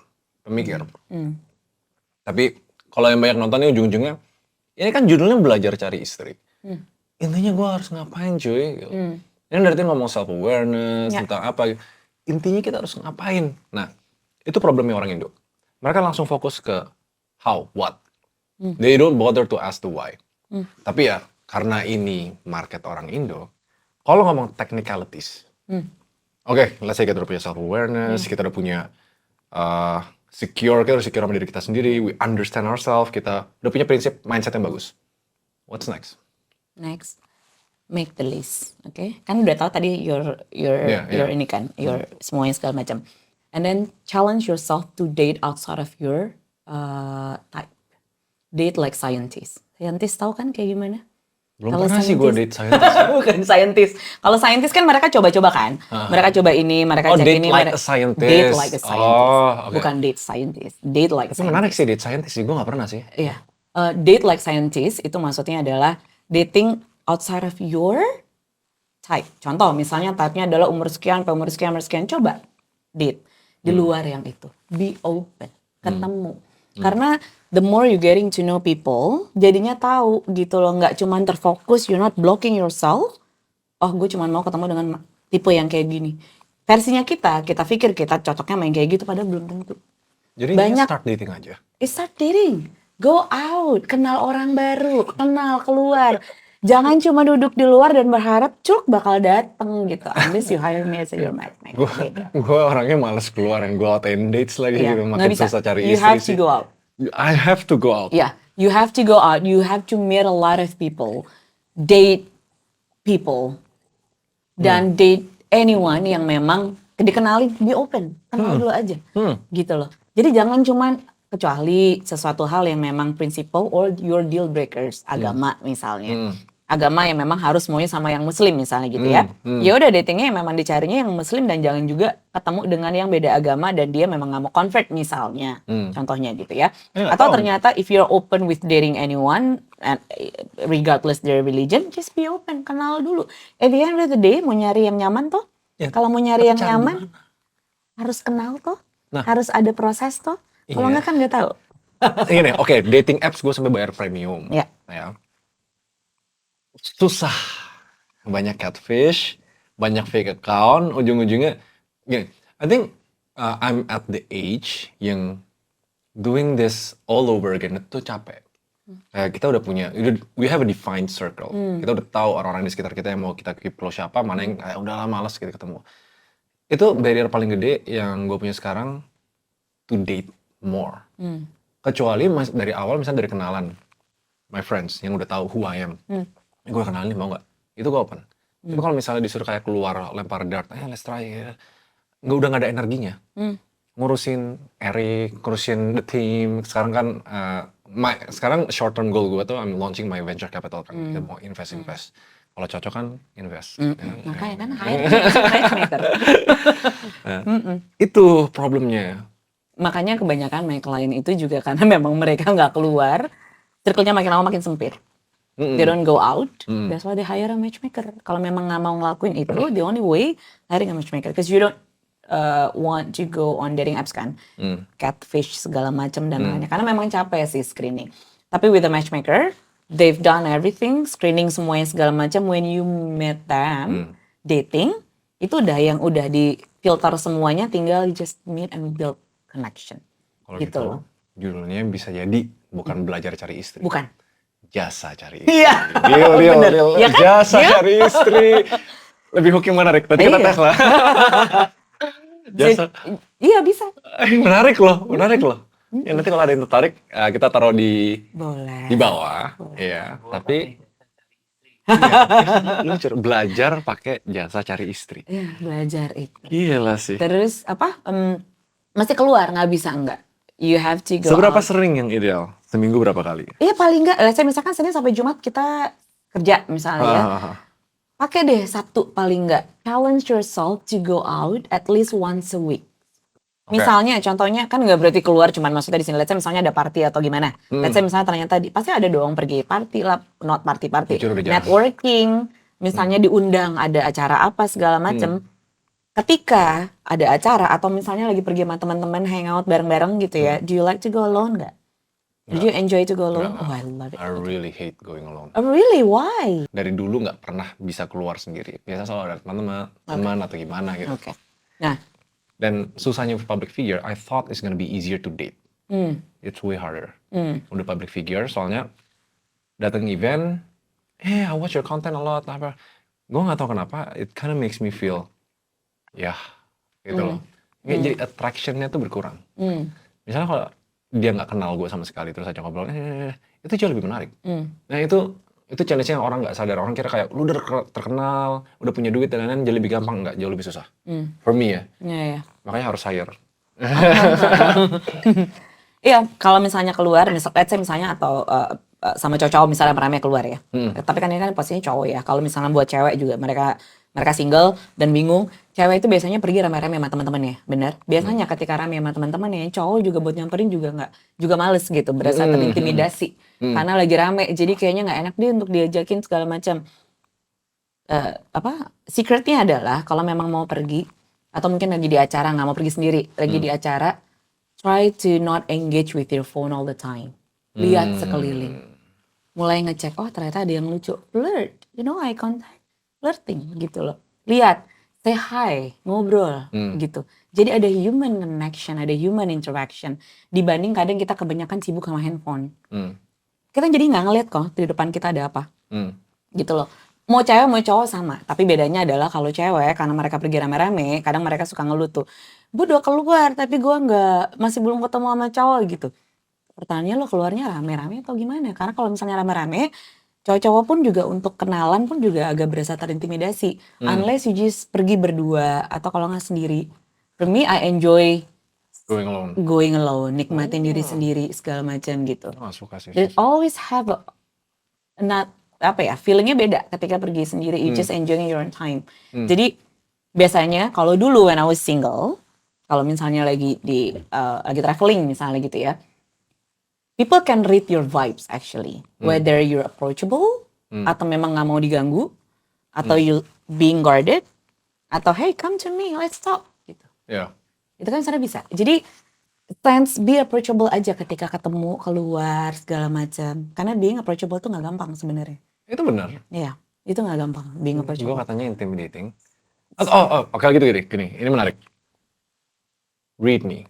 Tapi kalau yang banyak nonton ini ujung-ujungnya, ini kan judulnya belajar cari istri. Intinya gue harus ngapain cuy? Gitu. Ini dari tadi ngomong self awareness tentang apa. Intinya kita harus ngapain. Nah, itu problemnya orang Indo. Mereka langsung fokus ke how, what. They don't bother to ask the why. Tapi ya, karena ini market orang Indo, kalau ngomong technicalities, oke, let's say kita udah punya self-awareness, kita udah punya kita udah secure sama diri kita sendiri, we understand ourselves, kita udah punya prinsip mindset yang bagus. What's next? Next, make the list, oke? Kan udah tahu tadi your ini kan, your semuanya segala macam. And then challenge yourself to date outside of your type. Date like scientist. Scientist tahu kan kayak gimana? Belum Kalau pernah sih gue date scientist. Bukan scientist. Kalau scientist kan mereka coba-coba kan. Mereka coba ini, mereka cek date ini. like a scientist. Date like a scientist. Oh, oke. Bukan date scientist. Date like a Itu scientist. menarik sih date scientist sih, gue gak pernah sih. Iya. Date like scientist itu maksudnya adalah dating outside of your type. Contoh misalnya type-nya adalah umur sekian, umur sekian. Coba date di luar yang itu. Be open. Ketemu. Karena the more you getting to know people, jadinya tahu gitu loh. Nggak cuma terfokus, you're not blocking yourself. Oh gue cuma mau ketemu dengan tipe yang kayak gini. Versinya kita pikir kita cocoknya main kayak gitu, padahal belum tentu. Jadi Banyak. start dating aja. Start dating. Go out, kenal orang baru, keluar. Jangan cuma duduk di luar dan berharap cuk bakal dateng gitu. Unless you hire me as your matchmaker. Gue orangnya males keluar and go out and dates lagi Iya, gitu. nggak Makin bisa. susah cari You istri have to sih. go out. I have to go out. Yeah, you have to go out. You have to meet a lot of people, date people, dan date anyone yang memang dikenali, be open, kenal dulu aja, gitu loh. Jadi jangan cuman kecuali sesuatu hal yang memang principle or your deal breakers, agama misalnya. Agama yang memang harus semuanya sama yang muslim misalnya gitu ya. Ya udah datingnya yang memang dicarinya yang muslim dan jangan juga ketemu dengan yang beda agama dan dia memang nggak mau convert misalnya. Contohnya gitu ya. Atau ternyata if you're open with dating anyone and regardless their religion, just be open, kenal dulu. At the end of the day mau nyari yang nyaman tuh. Ya, Kalau mau nyari yang cari nyaman harus kenal tuh. Harus ada proses tuh. Kalau nggak kan nggak tahu. Ini oke, dating apps gue sampai bayar premium. Ya. Ya. Susah, banyak catfish, banyak fake account, ujung-ujungnya gini, I think I'm at the age yang doing this all over again itu capek. Kita udah punya, we have a defined circle. Kita udah tahu orang-orang di sekitar kita yang mau kita keep close siapa, mana yang udahlah malas kita ketemu. Itu barrier paling gede yang gue punya sekarang to date more. Kecuali dari awal misalnya dari kenalan, my friends yang udah tahu who I am. Gue kenalin mau nggak? Itu gue open. Tapi kalau misalnya disuruh kayak keluar lempar dart, let's try ya. Udah nggak ada energinya. Ngurusin Eric, ngurusin the team. Sekarang kan, sekarang short term goal gue tuh I'm launching my venture capital kan. Kita mau invest. Kalau cocok kan invest. Makanya kan hire me as a matchmaker. Itu problemnya. Makanya kebanyakan my client itu juga karena memang mereka nggak keluar, circle-nya makin lama makin sempit. They don't go out, that's why they hire a matchmaker. Kalau memang nggak mau ngelakuin itu, the only way hiring a matchmaker, because you don't want to go on dating apps kan, catfish segala macam dan lainnya, karena memang capek sih screening. Tapi with a matchmaker, they've done everything, screening semuanya segala macam. When you meet them, dating, itu udah di filter semuanya, tinggal just meet and build connection. Kalau Gitu gitu, loh. judulnya bisa jadi bukan belajar cari istri. Bukan. Jasa cari istri. Iya. Deal. Ya kan? Jasa cari istri. Lebih hooking menarik. Nanti kita Iya. tes lah. Jasa. Iya bisa. Menarik loh. Ya, nanti kalau ada yang tertarik, kita taruh di Boleh. bawah. Iya. Tapi lu belajar pakai jasa cari istri. Iya, belajar itu. Gila sih. Terus mesti keluar, nggak bisa enggak. You have to go Seberapa out. sering yang ideal? Seminggu berapa kali? Iya paling nggak, let's say misalkan Senin sampai Jumat kita kerja misalnya ya. Pakai deh Sabtu paling nggak. Challenge yourself to go out at least once a week. Misalnya contohnya kan nggak berarti keluar cuman maksudnya di sini. Let's say misalnya ada party atau gimana. Let's say misalnya ternyata pasti ada dong pergi party lah, not party. Jujur udah jarang. Networking, misalnya diundang ada acara apa segala macem. Ketika ada acara atau misalnya lagi pergi sama teman-teman hangout bareng-bareng gitu ya, do you like to go alone nggak? Do you enjoy to go alone? Nggak. Oh I love it. I really hate going alone. Oh really? Why? Dari dulu nggak pernah bisa keluar sendiri. Biasa selalu ada teman atau gimana gitu. Oke. Nah, Dan susahnya public figure, I thought it's gonna be easier to date. it's way harder. Udah public figure, soalnya datang event, I watch your content a lot, apa. Gue nggak tahu kenapa, it kind of makes me feel, ya, gitu loh. Jadi attraction-nya tuh berkurang. Misalnya kalau dia nggak kenal gue sama sekali, terus aja ngobrol, itu jauh lebih menarik. Nah itu challenge-nya yang orang nggak sadar. Orang kira kayak, lu udah terkenal, udah punya duit dan lain-lain, jadi lebih gampang. Nggak, jauh lebih susah. For me ya. Iya. Makanya harus hire. Iya, kalau misalnya keluar, let's say misalnya atau sama cowok misalnya rame keluar ya. Tapi kan ini kan pastinya cowok ya. Kalau misalnya buat cewek juga mereka single dan bingung, cewek itu biasanya pergi rame-rame sama teman-temannya, benar? Biasanya ketika rame sama teman-temannya, cowok juga buat nyamperin juga males gitu, berasa terintimidasi karena lagi rame. Jadi kayaknya nggak enak dia untuk diajakin segala macam. Secretnya adalah kalau memang mau pergi atau mungkin lagi di acara, nggak mau pergi sendiri, lagi di acara, try to not engage with your phone all the time. Lihat sekeliling. Mulai ngecek, oh ternyata ada yang lucu. Flirt, eye contact. Flirting gitu loh. Lihat, say hi, ngobrol gitu. Jadi ada human connection, ada human interaction. Dibanding kadang kita kebanyakan sibuk sama handphone. Kita jadi nggak ngeliat kok di depan kita ada apa. Gitu loh. Mau cewek mau cowok sama. Tapi bedanya adalah kalau cewek, karena mereka pergi rame-rame, kadang mereka suka ngeluh tuh. Gue udah keluar tapi gue masih belum ketemu sama cowok gitu. Pertanyaannya lo keluarnya rame-rame atau gimana? Karena kalau misalnya rame-rame, cowok-cowok pun juga untuk kenalan pun juga agak berasa terintimidasi. Unless you just pergi berdua atau kalau nggak sendiri. For me, I enjoy going alone, nikmatin diri sendiri segala macam gitu. Suka sih. There's always have feelingnya beda ketika pergi sendiri. You just enjoying your own time. Jadi biasanya kalau dulu when I was single, kalau misalnya lagi traveling misalnya gitu ya, people can read your vibes actually, whether you're approachable atau memang nggak mau diganggu, atau you being guarded, atau hey come to me let's talk gitu. Itu kan sebenarnya bisa. Jadi be approachable aja ketika ketemu keluar segala macam. Karena being approachable tuh nggak gampang sebenarnya. Itu benar. Iya, itu nggak gampang being approachable. Gue katanya intimidating. Oke gitu gini. Ini menarik. Read me.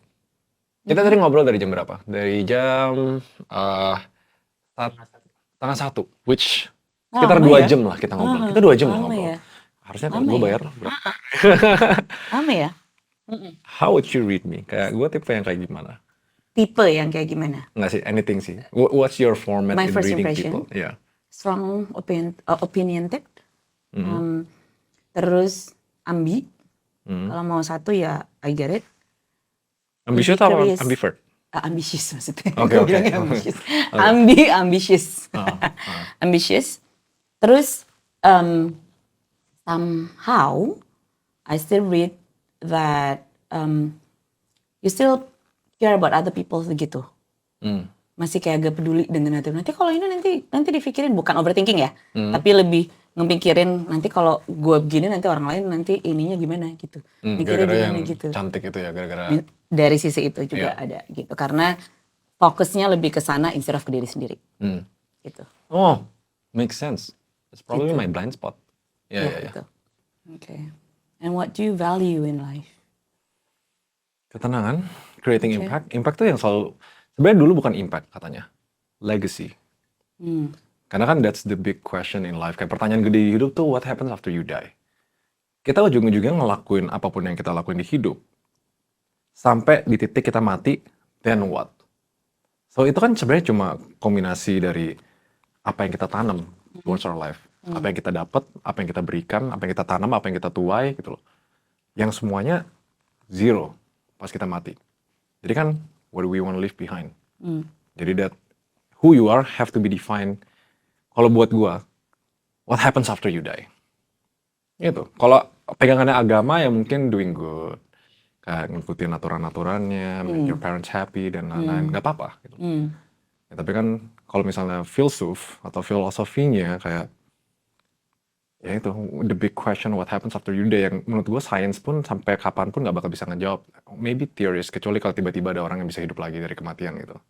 Kita tadi ngobrol dari jam berapa? Dari jam 12:30, which sekitar 2 jam lah kita ngobrol. Kita 2 jam lah ngobrol. Ya. Harusnya kalau gue bayar berapa? Lama ya? How would you read me? Kayak gue tipe yang kayak gimana? Tipe yang kayak gimana? Nggak sih, anything sih. What's your format My in first reading impression? people? Yeah. Strong opinionated. Terus ambi. Kalau mau satu ya I get it. Ambitious atau ambivert? Ambitious maksudnya. Oke. Bilangnya ambitious. Ambitious. Ambitious. Terus somehow I still read that you still care about other people gitu. Masih kayak agak peduli dengan nanti kalau ini nanti dipikirin, bukan overthinking ya, tapi lebih ngepikirin nanti kalau gue begini nanti orang lain nanti ininya gimana gitu. Mikirnya Gara-gara gimana yang gitu. cantik itu ya, gara-gara Dari sisi itu juga ada gitu. Karena fokusnya lebih ke sana instead of ke diri sendiri. Gitu. Oh, makes sense. It's probably my blind spot. Yeah. Gitu. Okay. And what do you value in life? Ketenangan, creating impact. Impact tuh yang selalu, sebenarnya dulu bukan impact katanya, legacy. Karena kan that's the big question in life. Kayak pertanyaan gede di hidup tuh, what happens after you die? Kita ujung-ujungnya ngelakuin apapun yang kita lakuin di hidup, sampai di titik kita mati, then what? So itu kan sebenarnya cuma kombinasi dari apa yang kita tanam towards our life. Apa yang kita dapat, apa yang kita berikan, apa yang kita tanam, apa yang kita tuai gitu loh. Yang semuanya zero pas kita mati. Jadi kan, what do we want to leave behind? Jadi that who you are have to be defined. Kalau buat gua, what happens after you die? Itu. Kalau pegangannya agama ya mungkin doing good. Kayak ngikutin aturan-aturannya, make your parents happy dan lain-lain. Gak apa-apa gitu. Ya, tapi kan kalau misalnya filsuf atau filosofinya kayak ya itu, the big question what happens after you die, yang menurut gue sains pun sampai kapanpun gak bakal bisa ngejawab. Maybe theories, kecuali kalau tiba-tiba ada orang yang bisa hidup lagi dari kematian gitu.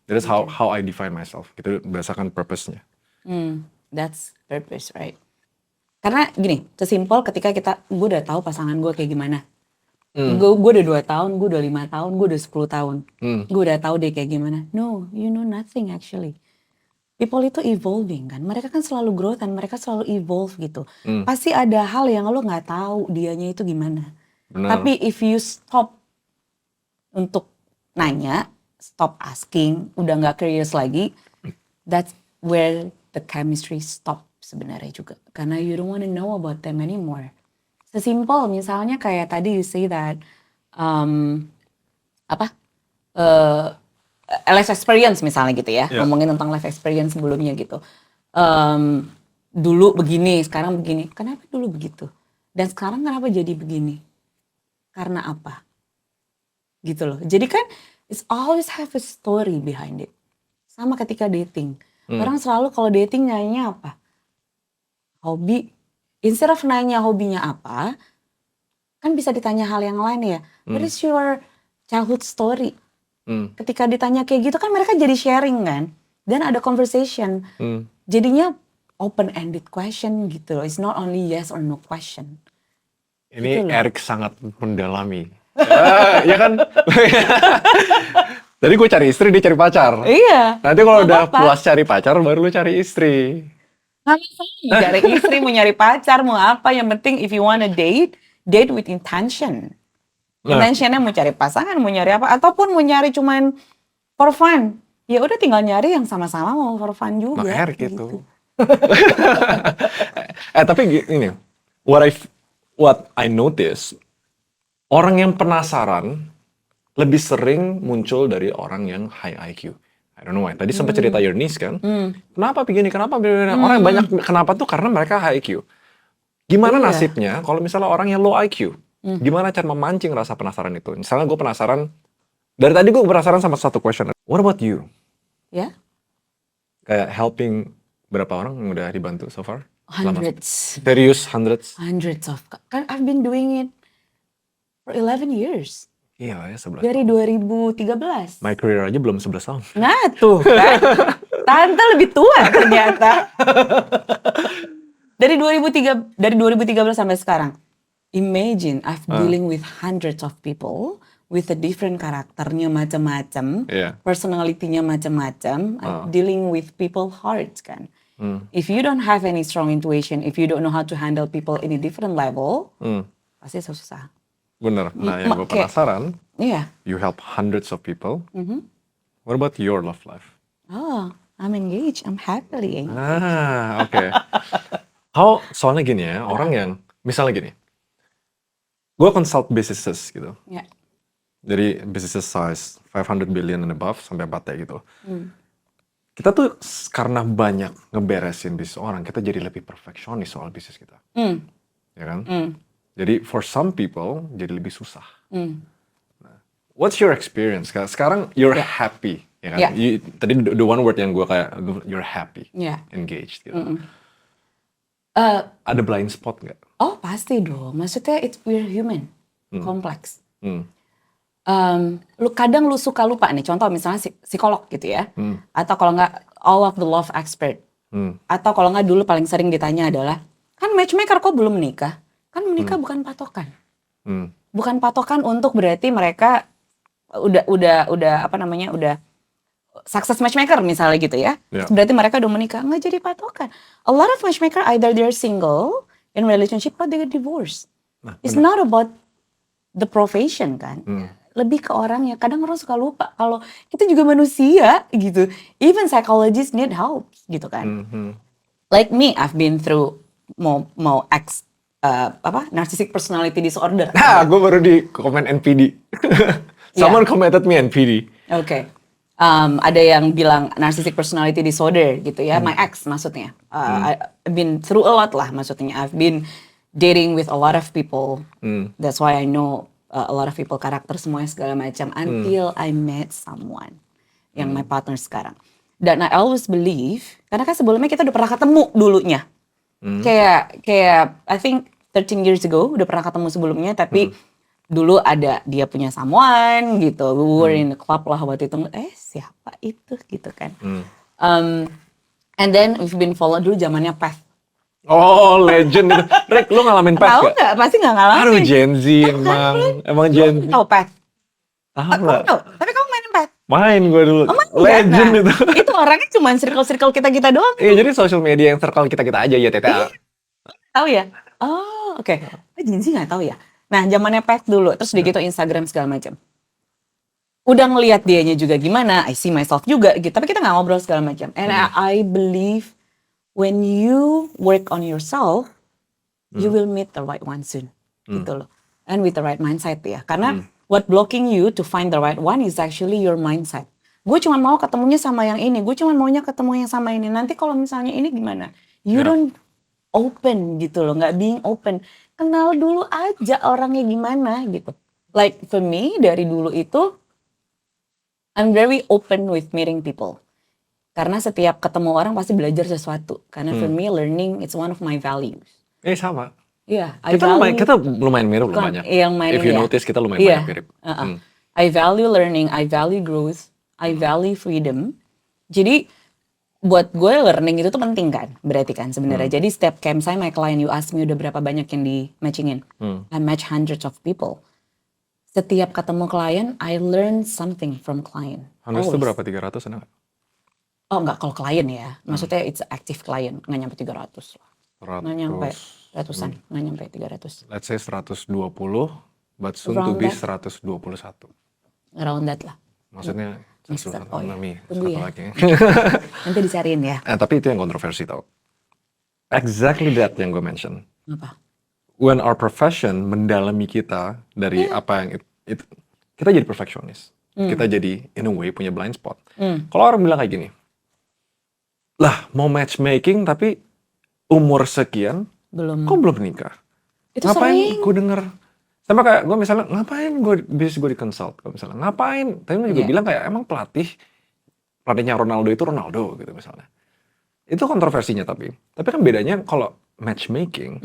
That is how I define myself. Gitu berdasarkan purpose-nya. That's purpose, right? Karena gini, sesimpel ketika gue udah tahu pasangan gue kayak gimana. Gue udah 2 tahun, gue udah 5 tahun, gue udah 10 tahun. Hmm. Gue udah tahu deh kayak gimana. No, you know nothing actually. People itu evolving kan. Mereka kan selalu growth dan mereka selalu evolve gitu. Pasti ada hal yang lo nggak tahu dianya itu gimana. Benar. Tapi if you stop untuk nanya, stop asking, udah nggak curious lagi, that's where the chemistry stop sebenarnya juga. Karena you don't want to know about them anymore. Sesimpel misalnya kayak tadi you say that apa life experience misalnya gitu ya, Yeah. ngomongin tentang life experience sebelumnya gitu. Dulu begini, sekarang begini. Kenapa dulu begitu? Dan sekarang kenapa jadi begini? Karena apa? Gitu loh. Jadi kan it's always have a story behind it. Sama ketika dating. Orang selalu kalau dating nanya apa? Hobi. Instead of nanya hobinya apa, kan bisa ditanya hal yang lain ya. What is your childhood story? Ketika ditanya kayak gitu kan mereka jadi sharing kan. Dan ada conversation. Jadinya open-ended question gitu loh. It's not only yes or no question. Ini Gitu loh. Erik sangat mendalami. Ya kan? Tadi gue cari istri, dia cari pacar. Iya. Nanti kalau Nggak udah apa-apa. puas cari pacar, baru lu cari istri. Nggak masalah mau cari istri, mau nyari pacar, mau apa. Yang penting if you wanna date, date with intention. Nah. Intentionnya mau cari pasangan, mau nyari apa. Ataupun mau nyari cuman for fun. Ya udah tinggal nyari yang sama-sama mau for fun juga. Maka Erik gitu. itu. Tapi ini, what I notice, orang yang penasaran lebih sering muncul dari orang yang high IQ. I don't know why. Tadi sempat cerita your niece kan. Kenapa begini? Kenapa begini? Orang yang banyak kenapa tuh karena mereka high IQ. Gimana Iya. nasibnya kalau misalnya orang yang low IQ? Gimana cara memancing rasa penasaran itu? Misalnya gue penasaran, dari tadi gue penasaran sama satu question. What about you? Ya, Kayak helping berapa orang yang udah dibantu so far? hundreds. Serius, hundreds? Hundreds of. Kan I've been doing it for 11 years. Iya ya, 11 Dari tahun. 2013. My career aja belum 11 tahun. Nah tuh kan. Tante lebih tua ternyata. Dari 2013 sampai sekarang. Imagine I've dealing with hundreds of people with a different karakternya macam-macam, Iya. personality-nya macam-macam, dealing with people hearts kan. If you don't have any strong intuition, if you don't know how to handle people in a different level, pasti susah. Bener. Nah, yang gue Kayak- penasaran, Iya. you help hundreds of people. What about your love life? Oh, I'm engaged. I'm happily engaged. Oke. Soalnya gini ya, orang yang, misalnya gini, gue consult businesses gitu. Ya. Jadi businesses size 500 billion and above sampai 4T gitu. Kita tuh karena banyak ngeberesin bisnis orang, kita jadi lebih perfeksionis soal bisnis kita. Ya kan? Jadi for some people, jadi lebih susah. Nah, what's your experience? Sekarang you're happy. Ya kan? Yeah. Tadi the one word yang gue kayak, you're happy. Yeah. Engaged gitu. Ada blind spot nggak? Oh pasti dong. Maksudnya we're human, kompleks. Kadang lu suka lupa nih. Contoh misalnya psikolog gitu ya. Atau kalau nggak all of the love expert. Atau kalau nggak dulu paling sering ditanya adalah, kan matchmaker kok belum menikah? Kan menikah bukan patokan. Bukan patokan untuk berarti mereka udah apa namanya udah success matchmaker misalnya gitu ya. Yeah. Berarti mereka udah menikah. Nggak jadi patokan. A lot of matchmaker either they're single in relationship or they're divorced. Nah, It's not about the profession kan. Lebih ke orangnya. Kadang orang suka lupa kalau kita juga manusia gitu. Even psychologists need help gitu kan. Like me, I've been through mau narcissistic personality disorder. Gue baru di komen NPD. Someone commented me NPD. Oke. Ada yang bilang narcissistic personality disorder gitu ya. My ex maksudnya. I've been through a lot lah maksudnya. I've been dating with a lot of people. That's why I know a lot of people, karakter semuanya segala macam. Until I met someone yang my partner sekarang. Dan I always believe, karena kan sebelumnya kita udah pernah ketemu dulunya. Kayak I think 13 years ago udah pernah ketemu sebelumnya, tapi dulu ada dia punya someone gitu. We were in the club lah waktu itu. Siapa itu gitu kan. And then we've been follow dulu zamannya Path. Oh, legend itu. Rick, lu ngalamin pet Tahu gak? nggak? Pasti nggak ngalamin. Aduh, Gen Z emang Gen Z. Tahu pet? Tahu Kamu lah. tahu? Tapi kamu mainin pet? Main gue dulu. Oh, main Legend nggak? itu. Nah, itu orangnya cuma circle-circle kita doang. Iya, jadi social media yang circle kita aja ya, TTA. Tahu ya? Oh, oke. Gen Z nggak tahu ya. Nah, zamannya pet dulu, terus di gitu Instagram segala macam. Udah ngelihat dianya juga gimana, I see myself juga gitu. Tapi kita nggak ngobrol segala macam. And I believe when you work on yourself, you will meet the right one soon. Gitu loh. And with the right mindset ya. Karena what blocking you to find the right one is actually your mindset. Gue cuma mau ketemunya sama yang ini, gue cuma maunya ketemu yang sama ini. Nanti kalau misalnya ini gimana? You don't open gitu loh, nggak being open. Kenal dulu aja orangnya gimana gitu. Like for me dari dulu itu, I'm very open with meeting people. Karena setiap ketemu orang pasti belajar sesuatu. Karena for me learning it's one of my values. Sama. Iya, Kita lumayan mirip loh banyak. Yang mainin If you ya. notice kita lumayan banyak mirip. I value learning, I value growth, I value freedom. Jadi buat gue learning itu tuh penting kan, berarti kan sebenarnya. Jadi setiap camp saya, my client, you ask me udah berapa banyak yang di matchingin. I match hundreds of people. Setiap ketemu klien, I learn something from client. Hundreds itu berapa? 300 ada nggak? Oh enggak, kalau klien ya. Maksudnya it's active client, nggak nyampe 300 lah. Nggak nyampe ratusan, nggak nyampe 300. Let's say 120, but soon to Around be that. 121. Around that lah. Maksudnya Mister, satu oh iya. satu Tunggu ya. lagi. Nanti dicariin ya. Tapi itu yang kontroversi tau. Exactly that yang gue mention. Apa? When our profession mendalami kita dari apa yang itu, kita jadi perfectionist. Kita jadi in a way punya blind spot. Kalau orang bilang kayak gini, lah mau matchmaking tapi umur sekian, Belum. kok belum nikah? Itu Ngapain sering. gue denger? Sama kayak gue misalnya, ngapain gue di consult? Kalau misalnya, ngapain? Tapi gue juga bilang kayak, emang pelatihnya Ronaldo itu Ronaldo gitu misalnya. Itu kontroversinya tapi kan bedanya kalau matchmaking,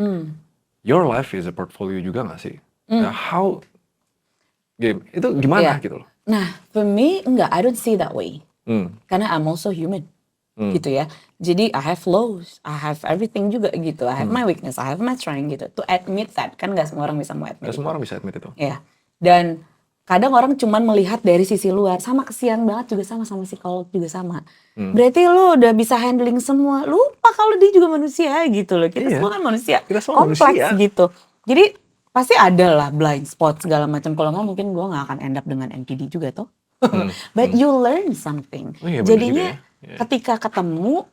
your life is a portfolio juga gak sih? Nah, how game itu gimana gitu loh? Nah, for me enggak, I don't see that way. Karena I'm also human. Gitu ya. Jadi I have flaws, I have everything juga gitu. I have my weakness, I have my strength gitu. To admit that, kan gak semua orang bisa mau admit. Gak semua orang bisa admit itu. Iya. Dan kadang orang cuman melihat dari sisi luar. Sama kesian banget juga sama psikolog juga sama. Berarti lu udah bisa handling semua. Lupa kalau dia juga manusia gitu loh. Kita semua kan manusia. Kita semua kompleks manusia. gitu. Jadi pasti ada lah blind spot segala macam. Kalau nggak mungkin gue nggak akan end up dengan NPD juga toh. But you learn something. Oh iya, bener Jadinya juga ya. ketika ketemu,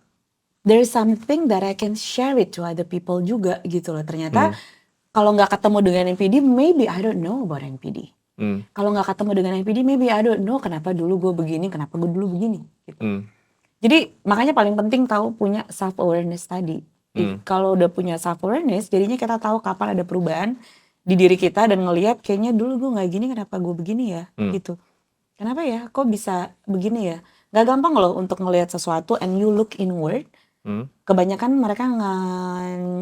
there's something that I can share it to other people juga gitu loh. Ternyata kalau nggak ketemu dengan NPD, maybe I don't know about NPD. Kalau nggak ketemu dengan NPD, maybe I don't know kenapa dulu gue begini, kenapa gue dulu begini. Gitu. Jadi makanya paling penting tahu punya self awareness tadi. Kalau udah punya self awareness, jadinya kita tahu kapan ada perubahan di diri kita dan ngelihat kayaknya dulu gue nggak gini, kenapa gue begini ya, gitu. Kenapa ya? Kok bisa begini ya? Gak gampang loh untuk ngelihat sesuatu and you look inward. Kebanyakan mereka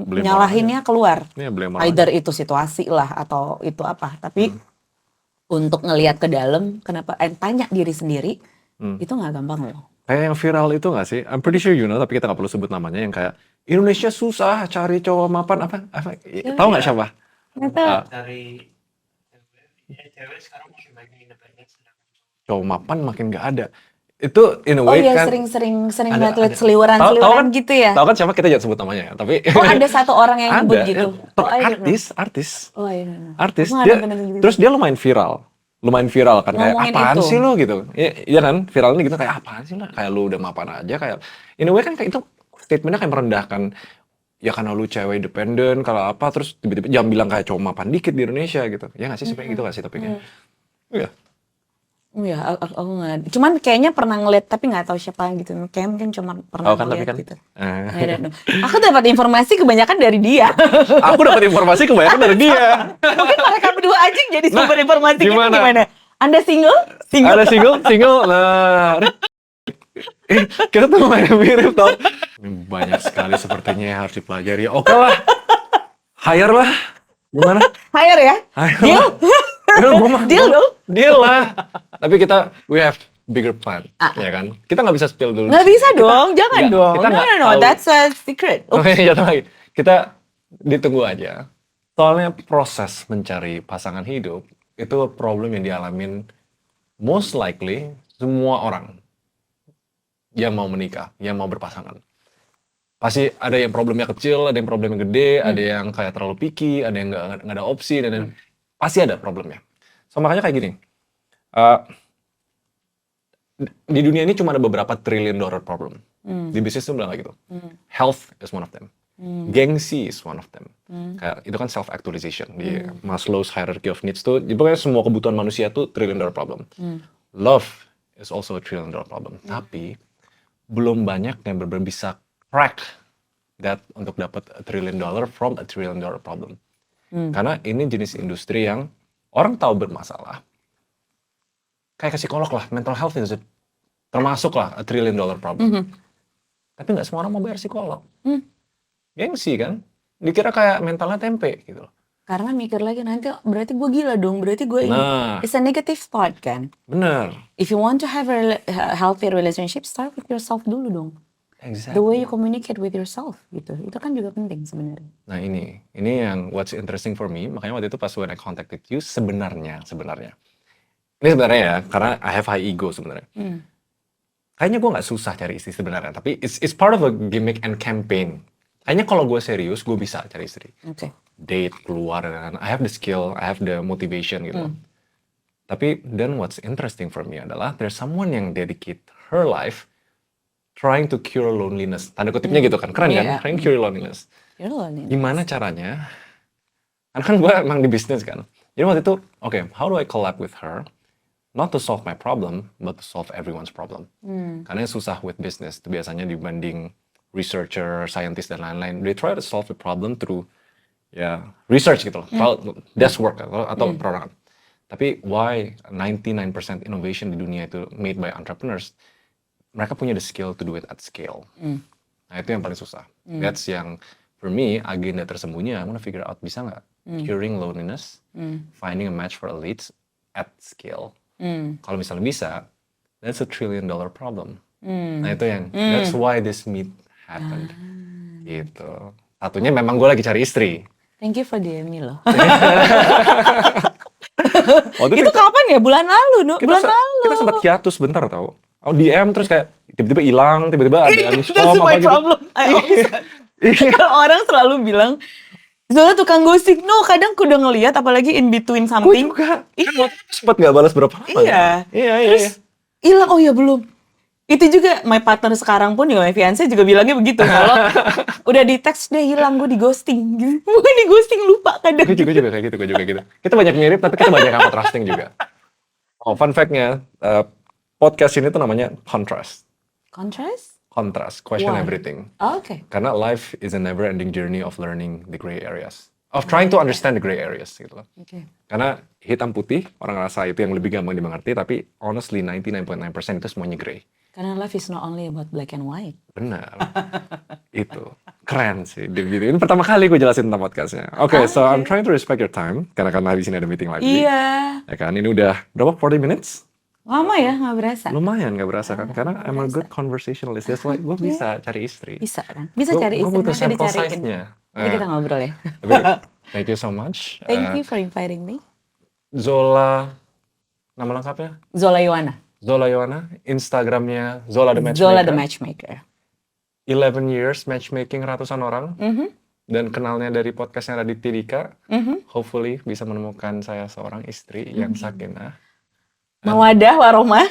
nyalahinnya keluar. Either itu situasi lah atau itu apa. Tapi untuk ngelihat ke dalam, kenapa? Tanya diri sendiri, itu nggak gampang loh. Kayak yang viral itu gak sih? I'm pretty sure you know, tapi kita gak perlu sebut namanya. Yang kayak Indonesia susah cari cowok mapan apa? Tahu nggak siapa? Dari cewek sekarang makin banyak independen. Cowok mapan makin gak ada. Itu in a way kan sering ada- lihat ada. seliweran Tahu kan? gitu ya. Tahu kan siapa, kita jangan sebut namanya ya, tapi Oh ada satu orang yang nyebut ada gitu. ya, Oh, I don't know. artis Oh, I don't know. artis Aku nggak dia nonton gitu. terus dia lumayan viral kan, kayak Ngomongin apaan itu. sih lu gitu. Iya kan, viralnya gitu kayak apaan sih lah, kayak lu udah mapan aja, kayak in a way kan kayak itu statementnya kayak merendahkan. Ya karena lu cewek independen, kalau apa terus tiba-tiba jangan bilang kayak cowok mapan dikit di Indonesia gitu. Ya nggak sih, sebenarnya gitu nggak sih topiknya? Iya. Iya, aku nggak. Cuman kayaknya pernah ngeliat tapi nggak tahu siapa gitu. Kayak mungkin cuma pernah Tahu kan, tapi ngeliat kan gitu. I don't know. Aku dapat informasi kebanyakan dari dia. Aku dapat informasi kebanyakan dari dia. Mungkin mereka berdua aja yang jadi sumber informasi gitu gimana? gimana? Anda single? Ada single. Nah, kita tuh lumayan mirip tau. Banyak sekali sepertinya yang harus dipelajari. Oke lah, hire lah. Gimana? Hire ya? Hire Deal? lah. Deal dong? Deal lah. Tapi we have bigger plan, ya kan? Kita nggak bisa spill dulu. Nggak bisa dong, jangan Nggak, dong. kita nggak No, tahu. that's a secret. Oke, jatuh lagi. kita ditunggu aja. Soalnya proses mencari pasangan hidup itu problem yang dialamin most likely semua orang yang mau menikah, yang mau berpasangan. Pasti ada yang problemnya kecil, ada yang problemnya gede, ada yang kayak terlalu picky, ada yang nggak ada opsi, dan pasti ada problemnya. So makanya kayak gini, uh, di dunia ini cuma ada beberapa trillion dollar problem. Di bisnis itu bilang kayak gitu. Health is one of them. Gengsi is one of them. Kayak itu kan self actualization di Maslow's hierarchy of needs tuh. Jadi pokoknya semua kebutuhan manusia tuh trillion dollar problem. Love is also a trillion dollar problem. Tapi belum banyak yang benar-benar bisa crack that untuk dapat a trillion dollar from a trillion dollar problem. Karena ini jenis industri yang orang tahu bermasalah. Kayak ke psikolog lah, mental health itu termasuk lah a trillion dollar problem. Tapi nggak semua orang mau bayar psikolog. Gengsi kan? Dikira kayak mentalnya tempe gitu loh. Karena mikir lagi nanti berarti gue gila dong, berarti gue ini. Nah. It's a negative thought kan. Bener. If you want to have a healthy relationship, start with yourself dulu dong. Exactly. The way you communicate with yourself gitu. Itu kan juga penting sebenarnya. Nah ini yang what's interesting for me. Makanya waktu itu pas when I contacted you sebenarnya. Ini sebenarnya ya, karena I have high ego sebenarnya. Kayaknya gue nggak susah cari istri sebenarnya, tapi it's part of a gimmick and campaign. Kayaknya kalau gue serius, gue bisa cari istri. Oke. Date, keluar, dan I have the skill, I have the motivation gitu. Tapi then what's interesting for me adalah there's someone yang dedicate her life trying to cure loneliness. Tanda kutipnya gitu kan, keren kan? Yeah. Trying to cure loneliness. You're lonely. Gimana caranya? Karena kan gue emang di bisnis kan. Jadi waktu itu, okay, how do I collab with her? Not to solve my problem, but to solve everyone's problem. Karena yang susah with business, itu biasanya dibanding researcher, scientist, dan lain-lain. They try to solve the problem through research gitu loh. Desk work atau perorangan. Tapi why 99% innovation di dunia itu made by entrepreneurs? Mereka punya the skill to do it at scale. Nah itu yang paling susah. That's yang for me agenda tersembunyi. I wanna figure out bisa nggak curing loneliness, finding a match for elites at scale. Kalau misalnya bisa, that's a $1 trillion problem. Nah itu yang that's why this meet happened. Gitu. Satunya memang gue lagi cari istri. Thank you for DM-nya loh. Waktu Itu kapan ya? Bulan lalu, no? Bulan lalu. Kita sempat hiatus bentar tau. DM terus kayak tiba-tiba hilang, tiba-tiba ada That's uninstall my apa gitu. problem. Kalau orang selalu bilang, Zola tukang ghosting. No, kadang aku udah ngeliat, apalagi in between Gue something. juga. Iya. Kan sempat nggak balas berapa lama. Iya. Iya. Terus hilang, oh ya belum. Itu juga my partner sekarang pun juga my fiancé juga bilangnya begitu. Kalau udah di teks dia hilang, gue di ghosting. Bukan di ghosting, lupa kadang. Gue juga kayak gitu, Kita banyak mirip, tapi kita banyak apa trusting juga. Oh, fun fact-nya, podcast ini tuh namanya Contrast. Contrast, question Why? everything. Oh, oke. Karena life is a never-ending journey of learning the gray areas. Of trying to understand the gray areas gitu loh. Oke. Karena hitam putih, orang ngerasa itu yang lebih gampang dimengerti, tapi honestly 99.9% itu semuanya gray. Karena life is not only about black and white. Benar. Itu. Keren sih. Ini pertama kali gue jelasin tentang podcastnya. Oke, so I'm trying to respect your time. Karena habis ini ada meeting lagi. Iya. Ya kan, ini udah berapa? 40 minutes? Lama ya, nggak berasa. Lumayan gak berasa kan? Karena I'm a good conversationalist. That's why gue bisa cari istri. Bisa kan? Bisa cari istri, Gue butuh nanti sample dicariin. size-nya. Nanti kita ngobrol ya. Tapi, thank you so much. Thank you for inviting me. Zola, nama lengkapnya? Zola Yowana. Zola Yowana, Instagramnya Zola the Matchmaker. Zola the Matchmaker. 11 years matchmaking ratusan orang. Dan kenalnya dari podcastnya Raditya Dika. Hopefully bisa menemukan saya seorang istri yang sakinah. Mawadah warahmah.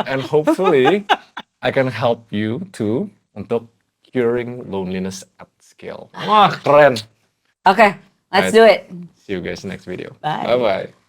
And hopefully I can help you too untuk curing loneliness at scale. Wah, keren. Oke, let's do it. See you guys next video. Bye. Bye-bye.